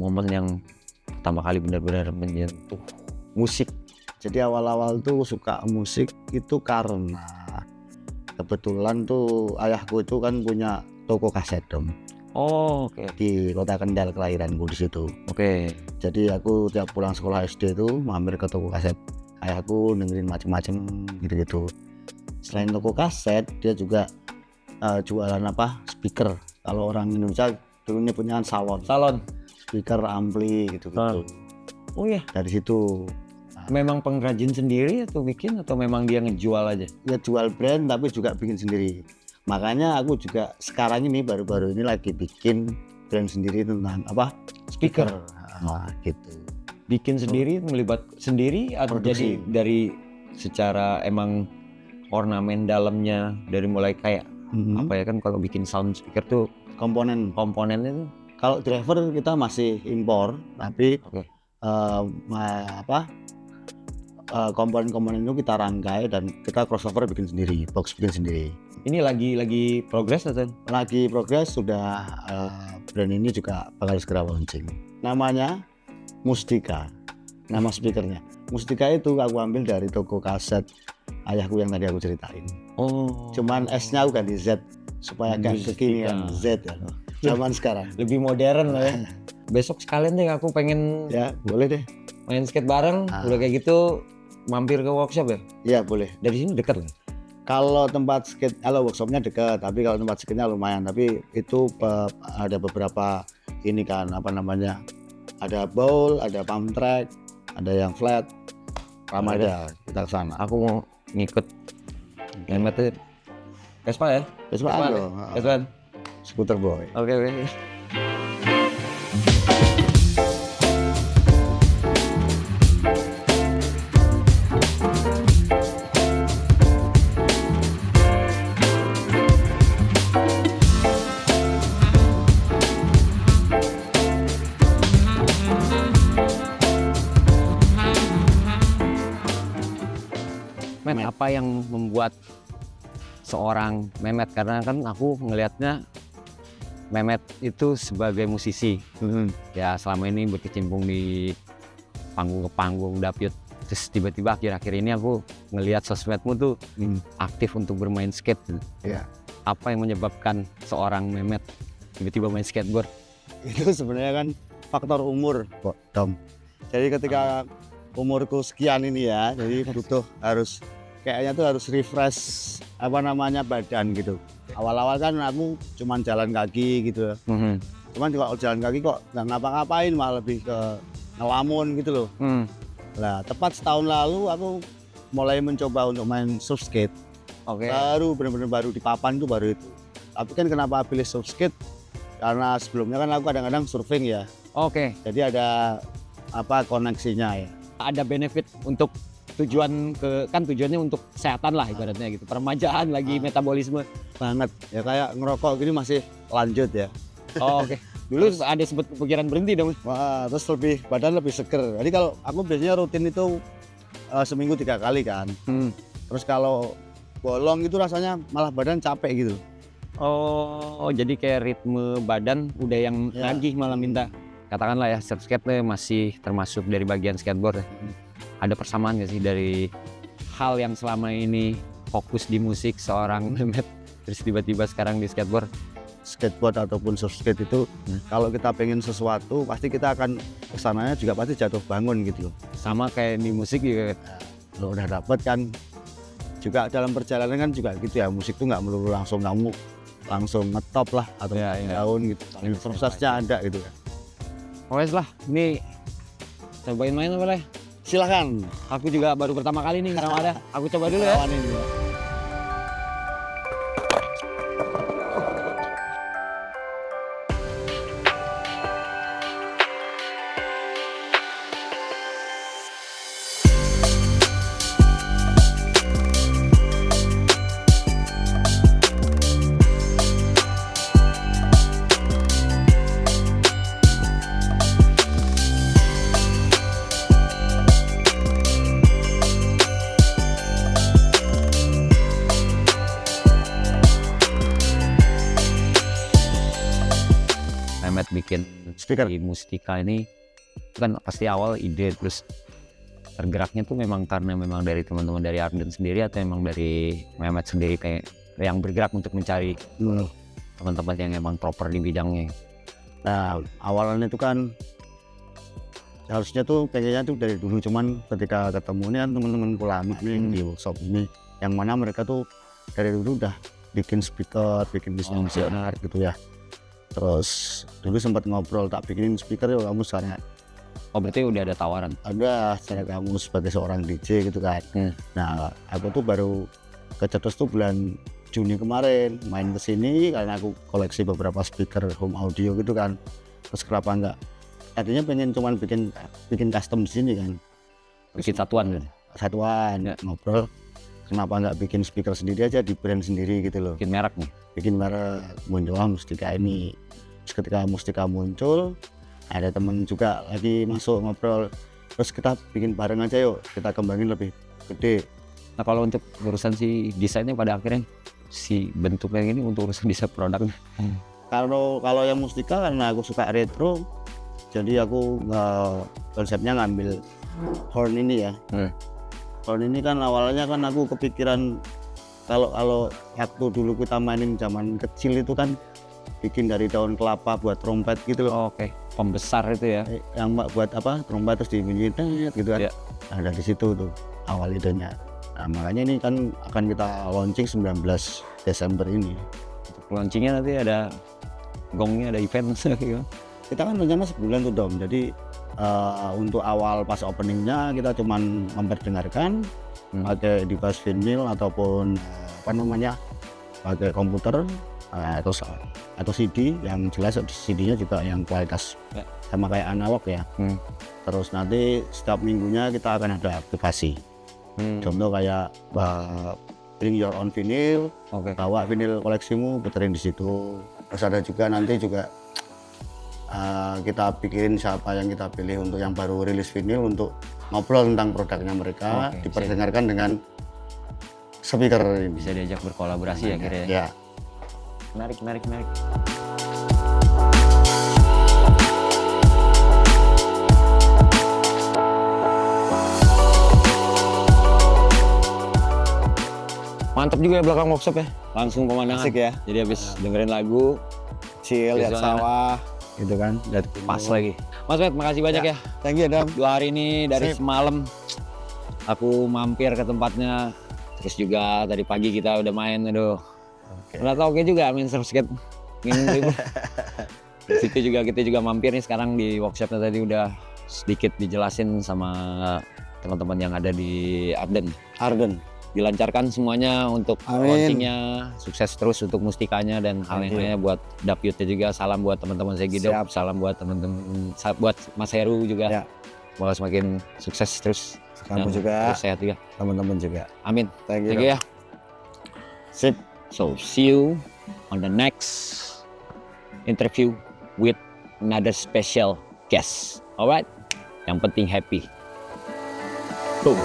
momen yang pertama kali benar-benar menyentuh musik? Jadi awal-awal tuh suka musik itu karena kebetulan tuh ayahku itu kan punya toko kaset dong Oh, oke. di Kota Kendal, kelahiranku di situ. Oke. Jadi aku tiap pulang sekolah SD itu mampir ke toko kaset ayahku, dengerin macem-macem gitu-gitu. Selain toko kaset, dia juga jualan speaker. Kalau orang Indonesia dulu ini punya salon, speaker, ampli gitu-gitu. Oh iya, Dari situ memang pengrajin sendiri atau bikin atau memang dia ngejual aja? ya jual brand tapi juga bikin sendiri. Makanya aku juga sekarang ini baru-baru ini lagi bikin brand sendiri tentang speaker. Gitu. Bikin sendiri, melibat sendiri atau Produksi. jadi dari secara emang ornamen dalamnya dari mulai kayak apa ya kan kalau bikin sound speaker tuh Komponen. komponennya tuh Kalau driver kita masih impor, tapi Oke. komponen-komponen itu kita rangkai dan kita crossover bikin sendiri, box bikin sendiri. ini lagi progres atau? Lagi progres, sudah brand ini juga bakal segera launching. Namanya Mustika, nama speakernya. Mustika itu aku ambil dari toko kaset ayahku yang tadi aku ceritain. Oh. Cuman S-nya aku ganti Z supaya agak Mustika. kekinian, Z ya. Zaman sekarang. Lebih modern lah ya. Besok sekalian deh aku pengen Ya, boleh deh. main skate bareng. Ah. Udah kayak gitu mampir ke workshop ya. Iya, boleh. Dari sini dekat lah. Kalau tempat skate, kalau workshopnya dekat, tapi kalau tempat skate-nya lumayan. Tapi itu ada beberapa ini kan, ada bowl, ada pump track, ada yang flat. Ramada, kita ke sana. Aku mau ngikut Memet Vespa ya? Vespa dong, Vespa. Scooter boy. Oke. Met, apa yang membuat seorang Memet, karena kan aku ngelihatnya Memet itu sebagai musisi ya selama ini berkecimpung di panggung ke panggung dapet, terus tiba-tiba akhir-akhir ini aku ngelihat sosmedmu tuh aktif untuk bermain skate. Iya. Apa yang menyebabkan seorang Memet tiba-tiba main skateboard? Itu sebenarnya kan faktor umur, kok, Dom. Jadi ketika umurku sekian ini ya, jadi butuh kayaknya tuh harus refresh badan gitu. Awal-awal kan aku cuman jalan kaki gitu. Cuman kalau jalan kaki kok nggak ngapa-ngapain, malah lebih ke ngelamun gitu loh. Nah, tepat setahun lalu aku mulai mencoba untuk main surf skate. Oke. Benar-benar baru di papan tuh baru itu. Tapi kan kenapa pilih surf skate? Karena sebelumnya kan aku kadang-kadang surfing ya. Oke. Jadi ada koneksinya ya. Ada benefit untuk tujuannya untuk kesehatan lah ibaratnya gitu. Peremajaan lagi metabolisme. Banget. Ya kayak ngerokok gini masih lanjut ya. Oh, oke. Dulu ada sempat pikiran berhenti dong. Wah, terus badan lebih seger. Jadi kalau aku biasanya rutin itu seminggu 3 kali kan. Terus kalau bolong itu rasanya malah badan capek gitu. Oh, jadi kayak ritme badan udah yang Ya. nagih malah minta. Katakanlah ya, surf skate masih termasuk dari bagian skateboard ya. Ada persamaan nggak sih dari hal yang selama ini fokus di musik seorang Memet, terus tiba-tiba sekarang di skateboard? Skateboard ataupun surf skate itu kalau kita pengen sesuatu pasti kita akan kesananya juga pasti jatuh bangun gitu loh. Sama kayak di musik juga. Lo udah dapet kan, juga dalam perjalanan kan juga gitu ya, musik tuh nggak melulu langsung kamu langsung ngetop lah atau daun gitu. Prosesnya ada gitu ya. Wes lah, ini cobain main apa lah? Silahkan. Aku juga baru pertama kali nih Ramada. Aku coba dulu ya. Lawanin dulu. speaker. Di Mustika ini kan pasti awal ide terus tergeraknya tuh memang karena memang dari teman-teman dari Arden sendiri atau memang dari Mehmet sendiri kayak yang bergerak untuk mencari teman-teman yang emang proper di bidangnya. Nah awalnya itu kan harusnya tuh pengennya tuh dari dulu, cuman ketika ketemu nih kan teman-teman lama nih di workshop ini, yang mana mereka tuh dari dulu udah bikin speaker, bikin visioner gitu ya. Terus dulu sempat ngobrol, tak bikinin speaker ya kamu secara Oh berarti udah ada tawaran? ada secara kamu sebagai seorang DJ gitu kan. Nah aku tuh baru kecetus tuh bulan Juni kemarin main ke sini karena aku koleksi beberapa speaker home audio gitu kan. Terus kenapa enggak? Tadinya pengen cuman bikin custom di sini kan. Bikin satuan kan? Satuan Ya. ngobrol. Kenapa enggak bikin speaker sendiri aja di brand sendiri gitu loh. Bikin merek nih? Bikin merek muncul Mustika ini. Terus ketika Mustika muncul, ada temen juga lagi masuk ngobrol. Terus kita bikin bareng aja yuk, kita kembangin lebih gede. Nah kalau untuk urusan si desainnya pada akhirnya si bentuknya ini untuk urusan desain produknya. Kalau yang Mustika karena aku suka retro, jadi aku konsepnya ngambil horn ini ya. Horn ini kan awalnya kan aku kepikiran kalau waktu dulu kita mainin zaman kecil itu kan bikin dari daun kelapa buat trompet gitu loh. Oke, pembesar itu ya. Yang buat apa trompet terus dibunyiin gitu kan. Iya. Nah dari situ tuh awal idenya. Nah makanya ini kan akan kita launching 19 Desember ini. Untuk launchingnya nanti ada gongnya, ada event gitu. Kita kan rencana sebulan tuh Dom, jadi untuk awal pas openingnya kita cuman memperdengarkan pakai device vinyl ataupun apa namanya pakai komputer atau CD, yang jelas CD-nya juga yang kualitas sama kayak analog ya. Terus nanti setiap minggunya kita akan ada aktivasi. Contoh kayak bring your own vinyl, bawa vinyl koleksimu, puterin di situ. Terus ada juga nanti juga kita pikirin siapa yang kita pilih untuk yang baru rilis vinyl untuk ngobrol tentang produknya mereka, diperdengarkan dengan speaker ini. Bisa diajak berkolaborasi ya kira-kira. Ya. Menarik. Mantap juga ya belakang workshop ya, langsung pemandangan. Asik ya. Jadi habis dengerin lagu, Chill, lihat sawah, gitu kan. pas lagi. Mas Met, makasih banyak ya. Thank you Dam. 2 hari ini dari semalam aku mampir ke tempatnya, terus juga tadi pagi kita udah main, aduh. Ternyata oke juga main surf skate. Di situ juga kita juga mampir nih sekarang di workshopnya tadi udah sedikit dijelasin sama teman-teman yang ada di Arden. Dilancarkan semuanya untuk launchingnya, sukses terus untuk Mustikanya dan hal yang lainnya buat Dapyutnya juga. Salam buat teman-teman Segido, salam buat teman-teman, buat Mas Heru juga. Ya. Semoga semakin sukses terus. Kamu juga, terus sehat juga. teman-teman juga. Amin. Thank you ya. Sip. So see you on the next interview with another special guest. Alright? Yang penting happy. Boom.